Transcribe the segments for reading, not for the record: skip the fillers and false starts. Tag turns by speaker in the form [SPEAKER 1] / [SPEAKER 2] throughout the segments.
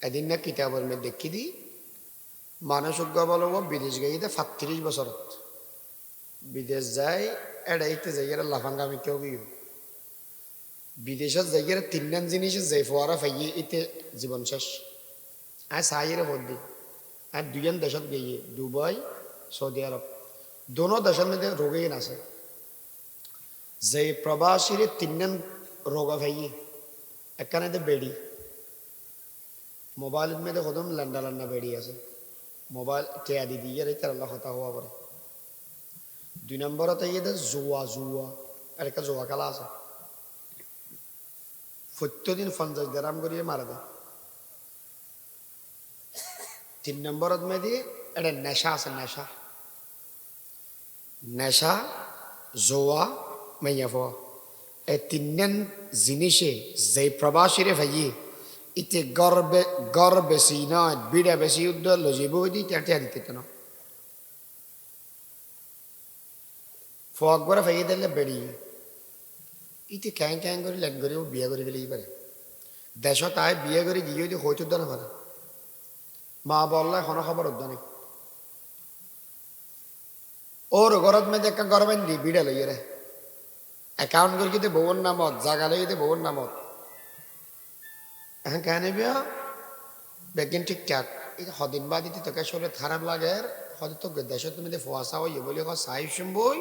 [SPEAKER 1] এদিন না কিতাবের মধ্যে দেখি দি মানুষ বলব বিদেশ গিয়ে 35 বছর বিদেশ যায় এড়াইতে যাই লাফাঙ্গামি কেউ গিয়ে বিদেশত যাই তিনজন জিনিস যাই ফোয়ারা ফাইয়ে ইতে জীবন শেষ আর সাইরে ভোট দিই আর দুজন দেশত গিয়ে দুবাই সৌদি আরব দোনো দেশের মধ্যে রোগেই আছে যে প্রবাসীর তিনজন রোগা ফাইয়ে একখানে বেড়ি মোবাইলের মধ্যে কদম লান্ডা লান্ডা বেড়ি আছে মোবাইল টেয়া দি দিয়ে তার আল্লাহ হতা হওয়া পরে 2 নম্বরত জুয়া জুয়া আর একটা জুয়া খেলা আছে প্রত্যেকদিন 50 দেরাম করিয়ে মারা দেয় 3 নম্বরত মেয়েদি এটা নেশা আছে নেশা নেশা জোয়া মাইয়া ফোয়া এই তিনজন জিনিসে যে প্রবাসীরে ভাইয়ে ইতে গর বেশি নয় বিড়া বেশি উদ্যোগ লজিব দি টেয়া দিতে না ফোয়াক করে ফাইয়ে দিলে বেড়ি ইতে ক্যাং ক্যাং করে লেন করে বিয়ে করে গেলেই পারে দেশ তাই বিয়ে করে গিয়ে যদি হইতে না পারে মা বললে কোনো খবর উদ্য নেই ওর ঘরত মেয়েদের একটা গরবেন দি বিড়া লইয়ে রে অ্যাকাউন্ট করে কিন্তু বউর নামত জাগা লইতে বউর নামত এখন কেন বিয়া বেগিন ঠিকঠাক এই সদিন বা দিতে তোকে শরীরে খারাপ লাগে হয়তো তো দেশত তুমি ফোয়াশা হইয়ে বলি সাহিব সম্বই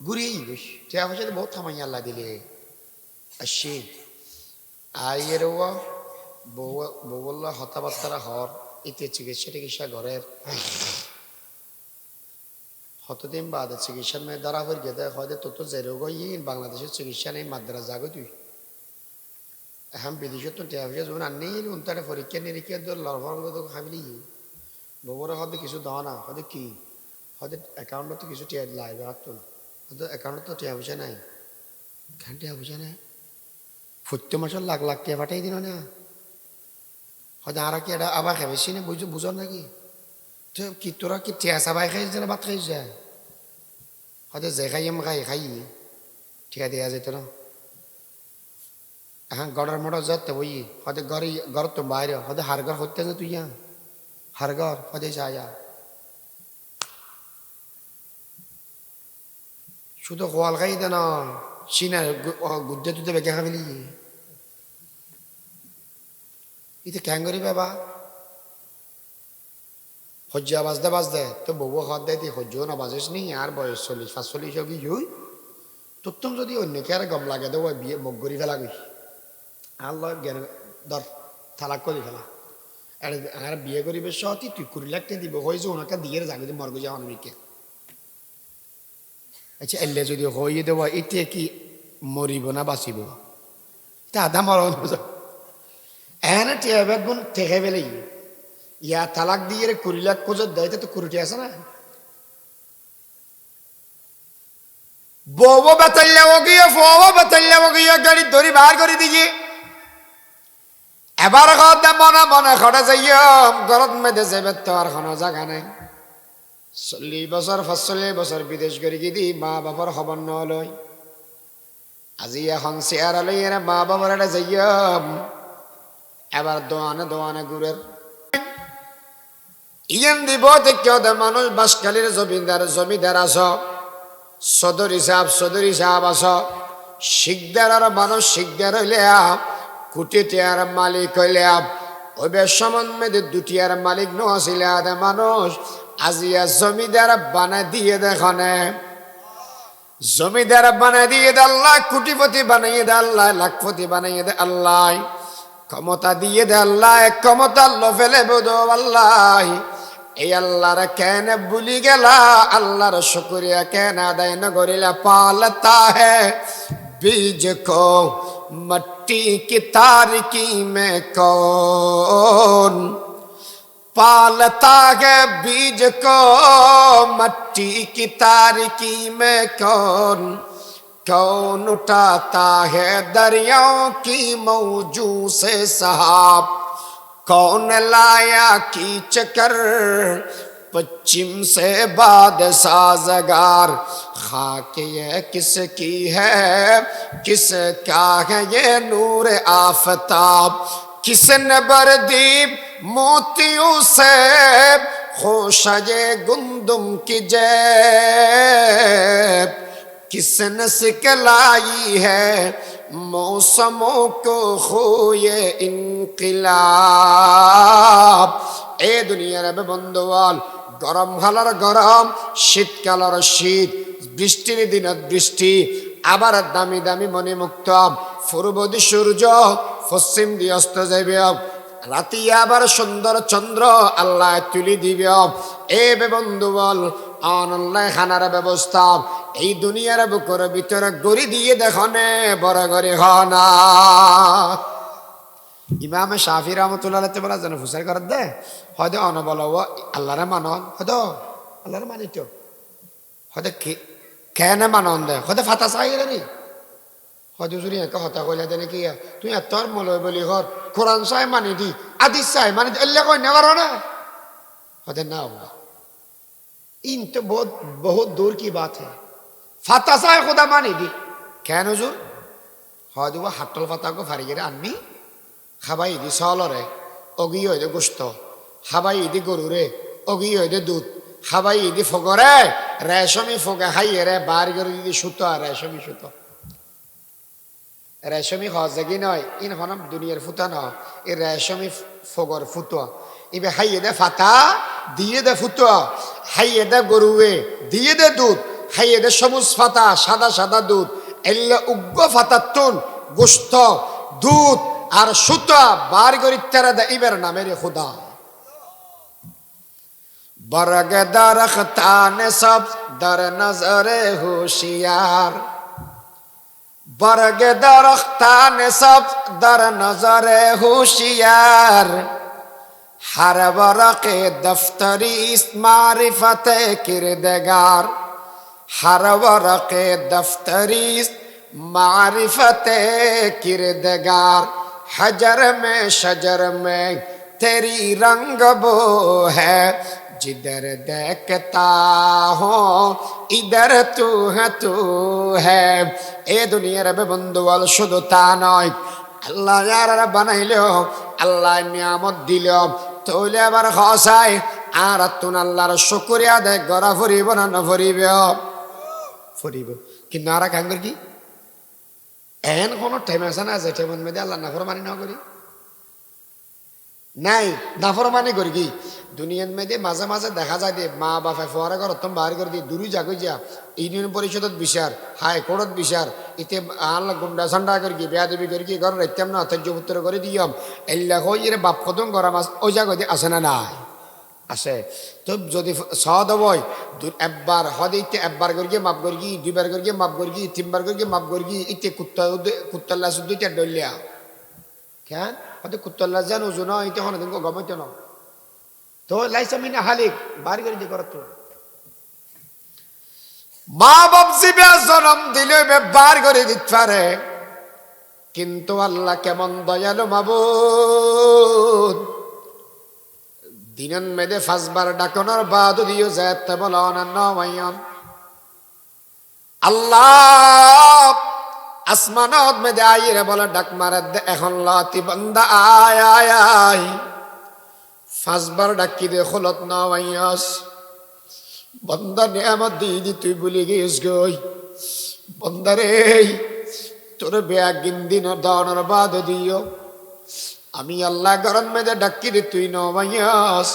[SPEAKER 1] ঘুরিয়েই বেশ টিয়া পয়সা বহুত থামাই আল্লাহ দিলে আসি আইয়ের বউ বললো হতাবার্তারা হর ইতে চিকিৎসা ঘরের হতদিন বাদে চিকিৎসার মেয়ে দ্বারা হয়ে গেলে হয়তো তোর তো যে রোগ বাংলাদেশের চিকিৎসা নেই মাদ্রাস যাগো তুই এখন বিদেশে তো টিয়া পয়সা যখন আনি তারা পরীক্ষা নিরীক্ষা লড়ফড় খাবিলি বউরা হয়তো কিছু দেওয়া না হয়তো কি হয়তো অ্যাকাউন্টে তো কিছু টিয়া লাইবে রাখতো না হয়তো অ্যাকাউন্টে তো টিয়া পয়সা নাই খান টিয়া পয়সা নাই প্রত্যেক মাসের লাখ লাখ টিয়া পাঠাই দিল না হয়তো আর কি এটা আবার খেয়েছি না বুঝো নাকি তো কি তোরা কি টিয়া চাবাই খাইছ না ভাত খাইছ যায় হয়তো যে খাই ঠিকা দেওয়া যেত না এখন গড়ের মোটর যাতে বই হয়তো ঘর তো বাইরে হয়তো হার ঘর হতে না তুই হার ঘর হয়তো যা শুধু কোয়াল খাই দে না চিনা গুদ্দে টুদে বেগে খাবিলি ইতে ক্যাং করি বাবা সজ্জা বাজতে তো বউ হাত দেয় তুই সহ্যও না বাজিস নি আর বয়স 40-45 কি হই তোর তুমি যদি অন্যকে আর গম লাগে দেবো বিয়ে মুখ গড়ি ফেলা গই আর লয় জ্ঞান ধর তালাক করি ফেলা আর বিয়ে করিবে সতী তুই 20 লাখ টাকা দিব হয়েছে ওনাকে দিয়ে যাবে মর্গ যাওয়া নামিকে আচ্ছা এলে যদি হয়ে দেওয়া এতে কি মরিব না বাঁচিব তা আধা মরণ এনে টিয়া গুণ ঠেকে ফেলে ইয়া তালাক দিয়ে 20 লাখ কোজত দেয় তো 20 আছে না বউ বেতাল্লাও গিয়ে ফো বেতাল্লাও গিয়ে গাড়ি ধরি বার করে দিয়ে এবার কথা মনে খড়ে যাইম ঘরত মেধে যাবে তো আর কোনো জায়গা নাই 40 বছর 45 বছর বিদেশ করে গিয়ে মা বাবার খবর নলয় আজি এখন চেয়ার লইয়ে মা বাবার এটা যাইম এবার দোয়ানে ঘুরের ইয়ান দিব কেউ মানুষ বাসকালীর জমিদার আস সদর হিসাব আস শিকদার আর মানুষ শিকদার হইলে কোটি টিয়ার মালিক হইলে ওই সম্বন্ধে 2 টিয়ার মালিক নছিলে মানুষ আজিয়া জমিদার বানাই দিয়ে দেখনে জমিদার বানাই দিয়ে দে আল্লাহ কোটিপতি বানাইয়ে দে আল্লাহ লাখপতি বানাইয়ে দে আল্লাহ ক্ষমতা দিয়ে দে আল্লাহ ক্ষমতা ফেলে বোধ আল্লাহ এই আল্লাহর কেন ভুলি গেলা আল্লাহর শুকরিয়া কেন আদায় না করিলা পালতা হ্যায় বীজ কো मट्टी की तारकी में कौन पालता है बीज को मट्टी की तारकी में कौन उठाता है दरियाओं की मौजू से सहाब कौन लाया कीच कर पश्चिम से बाद साजगार खाक ये किसकी है किसका है ये नूर आफताब किसने वर्दी मोतियों से खोशे गुंदुम की जेब, किसने सिखलाई है मौसमों को खोए इनकिलाब। ए दुनियार बंधुवाल, गरम कालार गरम, শীতকালের শীত, বৃষ্টির দিনত বৃষ্টি, আবার দামি দামি মণিমুক্ত, পূর্ব দি সূর্য, পশ্চিম দি অস্ত যাইবে, রাতি আবার সুন্দর চন্দ্র আল্লাহ তুলি দিবে। এ বন্ধু বল, আল্লাহ খানার ব্যবস্থা এই দুনিয়ার বুকের ভিতরে গড়ি দিয়ে দেখনে বড় গড়ি হনা। ইমাম শাফি রহমতুল্লাহ বলা যেন ফুসার কর দে হয়তো অন বলো আল্লাহরে মানন, হয়তো আল্লাহরে মানিত, হয়তো কেন মানন দে, হয়তো ফাতা চাই গেলে নি, হয়তো যদি একে হতা কইলা দেনে কি তুই এতর মলয় বলি ঘর কোরআন চাই মানি দি, আদিস চাই মানি দি, এলে কই নেবার না, হয়তো না হোগা। इन तो बहुत बहुत दूर की बात है। फाता साहे खुदा मानी दी कैन हुजूर हयतो वो हाटल फाता को फारी गे आननी खाबाई दी सलरे ओगी हयदे गोश्त खाबाई दी गरुरे ओगी हयदे दूध खाबाई दी फगरे रेशमी फगे हाइए रे बार गरे दी सुतो रेशमी सुतो रेशमी खाजगी नय इन हनम दुनियार ফুতা না এই रेशमी फगर ফুতোয়া ইবে হাইয়ে দে ফাতা দিয়ে দে ফুতোয়া হাইয়ে দে গরুয়ে দিয়ে দে দুধ হাইয়ে দে সবুজ ফাতা সাদা সাদা দুধ এল্লে উগ্গ ফাতাতুন গোশত দুধ আর সুতা বার গরি তেরা দে ইবের নামের খোদা। বরগ দরখতান সব দর নজরে হোশিয়ার, बरग दरख्तान सब दर नजर होशियार, हर वरक़ दफ्तरी मारिफत किरदगार, हर वरक़ दफ्तरी मारिफत किरदगार, हजर में शजर में तेरी रंग बो है, जिधर देखता हो इधर तू है। ए दुनियार बंधुवाल शुधु ता नय আল্লাহ যারা বানাইলো আল্লাহ নিয়ামত দিল তাহলে আবার খসায় আর তুন আল্লাহর শুকরিয়া আদায় করা ফরিব না নফরিব ফরিব কিন্তু আর কাঙ্গর কি এন কোনো টাইম আছে না যে টাইমের মধ্যে আল্লাহ নাফরমানি না করি নাই নাফরমানি করি কি দুনিয়ার মধ্যে মাঝে মাঝে দেখা যায় যে মা বাপে ফোয়ারা ঘর তুমি বাড়ি করে দিয়ে দূরই যাগো যা ইউনিয়ন পরিষদত বিচার হাইকোর্টত বিচার ইতে আল্লাহ গুন্ডা ঝান্ডা করি কি বেয়াদবি করি কি ঘর রাইতাম না অথর্য পুত্র করে দিয়ম এল্লা হই এর বাপ কদম গরা মাছ ওই জায়গা দিয়ে আসে না নাই আসে তো যদি সদ হই একবার হদে ইতে একবার করি মাপ করি দুইবার করি মাপ করি তিনবার করি মাপ করি ইতে কুত্তাল্লা দুইটা ডলিয়া কেন হয়তো কুত্তাল্লা জান ওজন ইতে হন দিন গমইত না তো লাইসা মিনা হালিক বাড়ি করে দি করতো মা বাপ জিবে জন্ম দিলে বার করে দিতে পারে কিন্তু আল্লাহ কেমন দয়ালু মাবুদ দিনন মেদে ফাজবার ডাকনার বাদ দিও যাতে বলা নয়ন আল্লাহ আসমানত মেদে আইরে বলা ডাক মারে এখন লাতি বান্দা আয় আয় আয় ফাজবার ডাকি দে খলত নয়স বন্দা নিয়ামত দি তুই বলি গিয়েছ গই বন্দারে তোর বেয়াগিন দিন দাওয়ানোর বাদ দিও আমি আল্লাহ গরম মেদে ডাকি দে তুই নবাইয়াস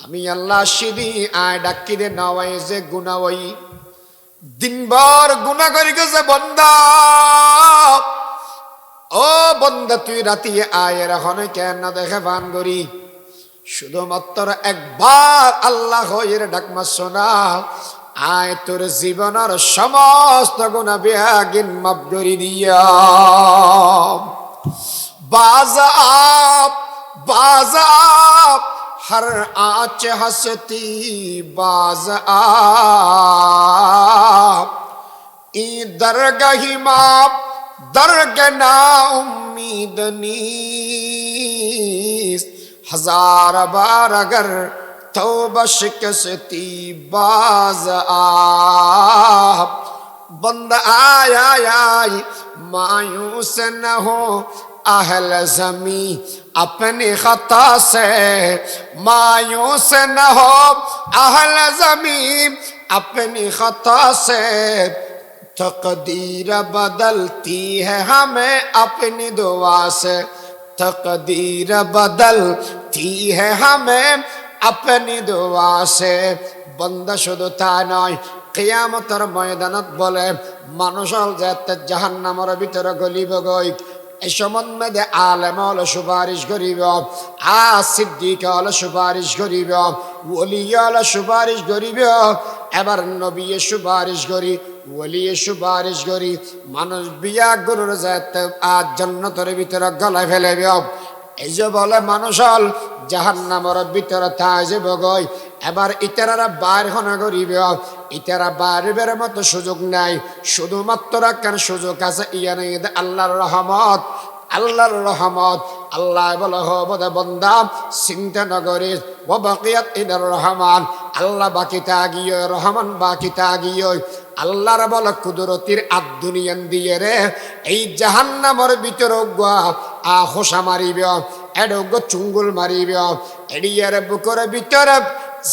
[SPEAKER 1] আমি আল্লাহ সিদি আয় ডাকি দে নবাই যে গুনাওই দিনবার গুনাহ করি গেছে বন্দা ও বন্দা তুই রাতি আয় এখন কেন না দেখে বান করি শুধুমাত্র একবার আল্লাহ এর ডাকমা শোনা আয় তোর জীবনের সমস্ত গুনাহ বেয়াগিন মাফ করে দিয়া बाज़ आप हर आँच हंसती बाज़ आप ई दरगही माप दरग ना उम्मीद नीस हजार बार अगर तौबा शिकस्ती बाज़ आप बंदा आय आय आय मायूस न हो अहल ज़मी अपनी खता से मायूस न हो, अहल ज़मी अपनी खता से तकदीर बदलती है हमें अपनी दुआ से, तकदीर बदलती है हमें अपनी दुआ से। बंदा शुधु ता नय, कियामतेर मयदाনত बोले মানুষ হল যে জাহান্নামের ভিতরে গলিব গই, এই সম্বন্ধে আলেম হলো সুপারিশ করিব, সিদ্দিক হলো সুপারিশ করিব, ওলি হলো সুপারিশ করিব, এবার নবী সুপারিশ করি, ওলি সুপারিশ করি, মানুষ বিয়া গরুর যেতে জান্নাতের ভিতরে গলায় ফেলেবে। এই যে বলে মানুষ হল জাহান্নামের ভিতরে তাই যে বগই, এবার ইতারা বাইর হনা করিবে, ইতারা বাইরের মতো সুযোগ নাই, শুধুমাত্র কেন সুযোগ আছে ইয়ানে আল্লাহর রহমত, আল্লাহর রহমত। আল্লাহ বলে হবে বন্দা চিন্তা নগরীর ও বাকিয়াত ইদার রহমান, আল্লাহ বাকি তাগিয়ে রহমান বাকি তাগিয়ে। আল্লাহর বলে কুদরতির আদুনিয়ান দিয়ে রে এই জাহান্নামের ভিতরে হোসা মারিব, এডোগ চুঙ্গুল মারিব, এডিয়ার বুকের ভিতরে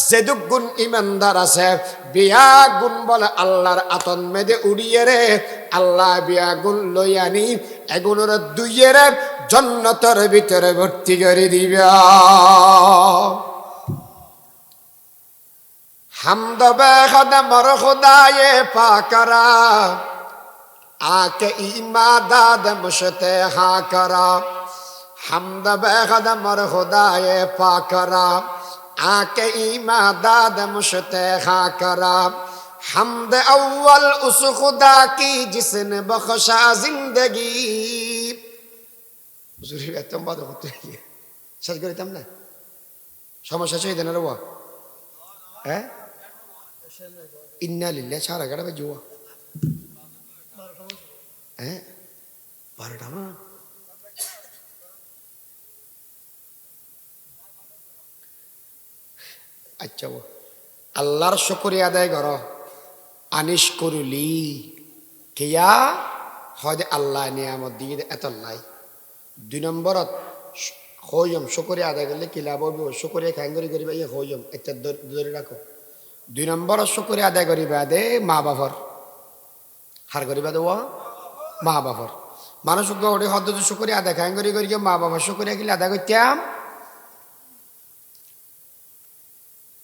[SPEAKER 1] যেদুক গুণ ইমানদার আছে বিয়া গুণ বলে আল্লাহর আতন মেদে উড়িয়ে রে, আল্লাহ বিয়া গুণ লই আনি এগুলোর দুইয়ের জান্নাতের ভিতরে ভর্তি করে দিবে। হামদ বেখদ মর খুদায়ে পাকরা আকে ইমাদাদ মুশতে হা করা, হামদ বেখদ মর খুদায়ে পাকরা आके इमादाद मुश्तखा करा, हमद अव्वल उस खुदा की जिसने बख्शा जिंदगी। হুজুর এত বাদ হতে গিয়ে শেষ করিতাম না, সমস্যা শেষ দেন রে। হ্যাঁ ইন্না লিল্লাহি সারা গাড়া বাজুয়া। হ্যাঁ 12টা না। আচ্ছা আল্লাহর শুকরিয়া আদায় কর, আনিস করুলি কিয়া হয় আল্লাহ নিয়ামত দিয়ে এত নাই। 2 নম্বরত হইম শুকরিয়া আদায় করলে কি লাভ হবে, শুকরিয়া খাঙ্গরি করিবা ইয়ে হইম একটা ধরে রাখো। 2 নম্বরত শুকরিয়া আদায় করিবা দে মা বাবার, হার করিবা দেওয়া মা বাবার। মানুষ ওটি হদ শুকরিয়া আদায় খাঙ্গরি করি মা বাবার শুকরিয়া কিলে আদায় করতাম।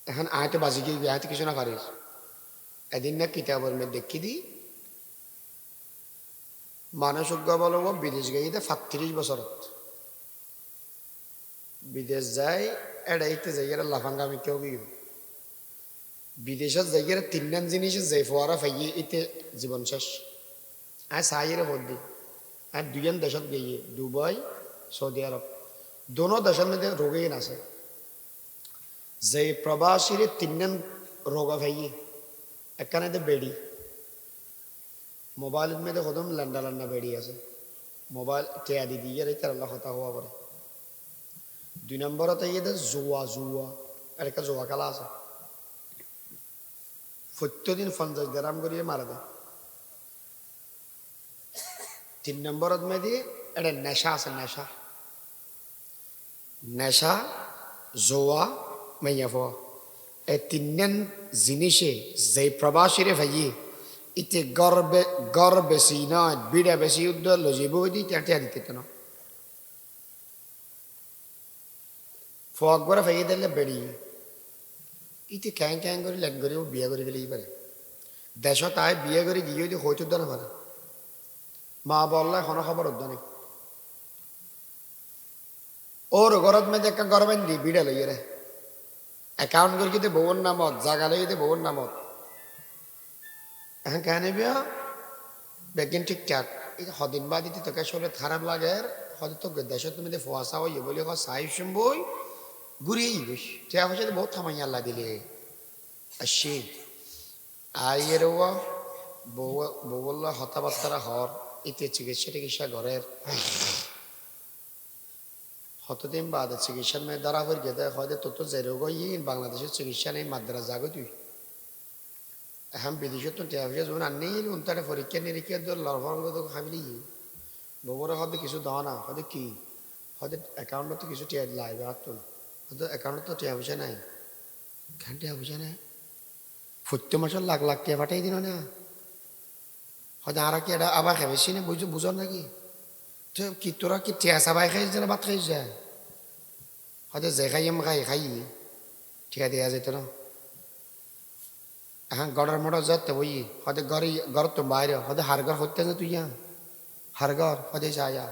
[SPEAKER 1] এখন আয়তে বাজি গিয়ে আয়তে কিছু না পারিস, এদিন না কিতাবের মেয়ে দেখি দি মানুষ বলো বিদেশ গিয়ে 35 বছরত বিদেশ যায়, এড়াইতে যাই লাফাঙ্গা আমি কেউ গিয়ে বিদেশত যাই 3 জিনিস যাই ফোয়ারা ফাইয়ে এতে জীবন শেষ। আর সাইয়ের ভোট দি আর 2 দেশত গিয়ে দুবাই সৌদি আরব, দোনো দেশের মধ্যে রোগেই আছে যে প্রবাসীর 3 রোগা ভাইয়ে। একখানে বেড়ি মোবাইলের মধ্যে কদম লান্ডা লান্ডা বেড়ি আছে, মোবাইল টেয়া দি দিয়ে তার আল্লাহ কথা হওয়া পরে। 2 নম্বরতে ইয়ে জুয়া, জুয়া আর একটা জুয়া খেলা আছে, প্রত্যেকদিন 50 গ্রাম করিয়ে মারা দেয়। 3 নম্বরত মেয়েদি একটা নেশা আছে, নেশা নেশা জোয়া মাইয়া ফোয়া। এই 3 জিনিসে যে প্রবাসীরে ভাইয়ে ইতে গড় বেশি নয়, বিড়া বেশি উদ্যোগ লজিব দি টেয়া দিতে না ফোয়াক করে ফাইয়ে দিলে বেড়ি ইতে ক্যাং ক্যাং করে লেন করে বিয়ে করে ফেলেই পারে। দেশ তাই বিয়ে করে গিয়ে যদি হইতে না পারে, মা বললে এখনো খবর উদ্যানে ওর ঘরত মেয়েদের একটা গরবেন দি বিড়া লইয়ে রে অ্যাকাউন্ট করে কিন্তু বউর নামত, জাগা লইতে বউর নামত। এখন কেন বিয়া বেগিন ঠিকঠাক এই সদিন বা দিতে তোকে আসলে খারাপ লাগে, হয়তো তো দেশত তুমি ফোয়াশা হইয়ে বলে সাই শুনবই ঘুরিয়েই বেশ টেয়া পয়সা বহুত থামাই আল্লাহ দিলে আসি আইয়ের বউ বলল হতাবার্তারা হর ইতে চিকিৎসা টিকিৎসা ঘরের হতদিন বাদে চিকিৎসার মেয়ে ধরা হয়ে গেতে হয়তো তোর যে রোগ বাংলাদেশের চিকিৎসা নেই মাদ্রাস যাগো তুই এখন বিদেশত তো টেয়া পয়সা যখন আনি তারা পরীক্ষা নিরীক্ষা লড়ফড় খাবিলি বউরে হয়তো কিছু দাও না হয়তো কি হয়তো অ্যাকাউন্টে তো কিছু টিয়া লাইবে আর তো হয়তো অ্যাকাউন্টে তো টিয়া পয়সা নাই কেন টিয়া পয়সা নাই প্রত্যেক মাসের লাখ লাখ টিয়া পাঠাই দিল না হয়তো আর কি এটা আবার খেবেছি না বুঝো নাকি তো কি তোরা কি টিয়া চাবাই খাইছ না ভাত খাইছ যায় হয়তো যে খাই খাই ঠিকা দেওয়া যেত না এখন গড়ের মোটর যাতে বই হয়তো ঘর তো বাইরে হয়তো হার ঘর হতে না তুই হার ঘর হয়তো যা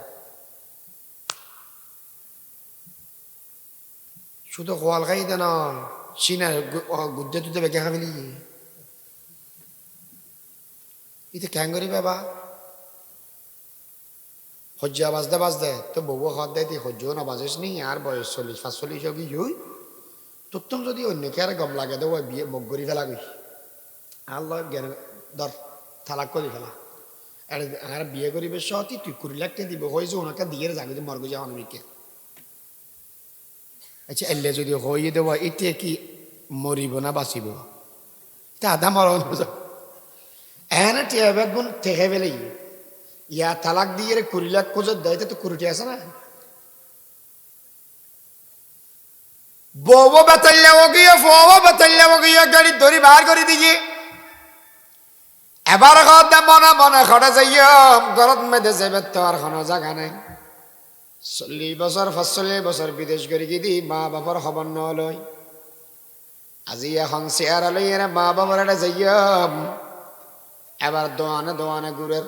[SPEAKER 1] শুধু কোয়াল খাই দে না চিনা গুদ্দে তুদে বেঁকে খাবি ইতে ক্যাং করি বাবা সজ্জা বাজতে তো বউ খাওয়ার দেয় তুই সহ্যও না বাজিস নি আর বয়স 40-45 কি হই তোর তো যদি অন্যকে আর গম লাগে তো বিয়ে মুখ করি ফেলা গই আর লয় জ্ঞান ধর থালাক করে ফেলা আর বিয়ে করিবে সতই তুই 20 লাখ টাকা দিব হয়েছে ওনাকে দিয়ে যাবি মর্গ যা অনমিকে আচ্ছা এলে যদি হয়ে দেব এতে কি মরিব না বাঁচিব তা আধা মরণ এনে টিয়া ব্যাগ বোন থেকে ফেলে ইয়া তালাক দিয়ে 20 লাখ কোজত দেয় তো 20 আছে না বউ বেতাল্লাও গিয়ে ফো বেতাল্লাও গিয়ে গাড়ি ধরি বার করে দিয়ে এবার কথা মনে মনে খটা যাইয়া ঘরত মেধে যাবে তো আর কোনো জায়গা নাই 40 বছর 45 বছর বিদেশ করে গিয়ে দি মা বাবার খবর নলয় আজি এখন চেয়ারা লই মা বাবার এটা যাইয়া এবার দোয়ানে ঘুরের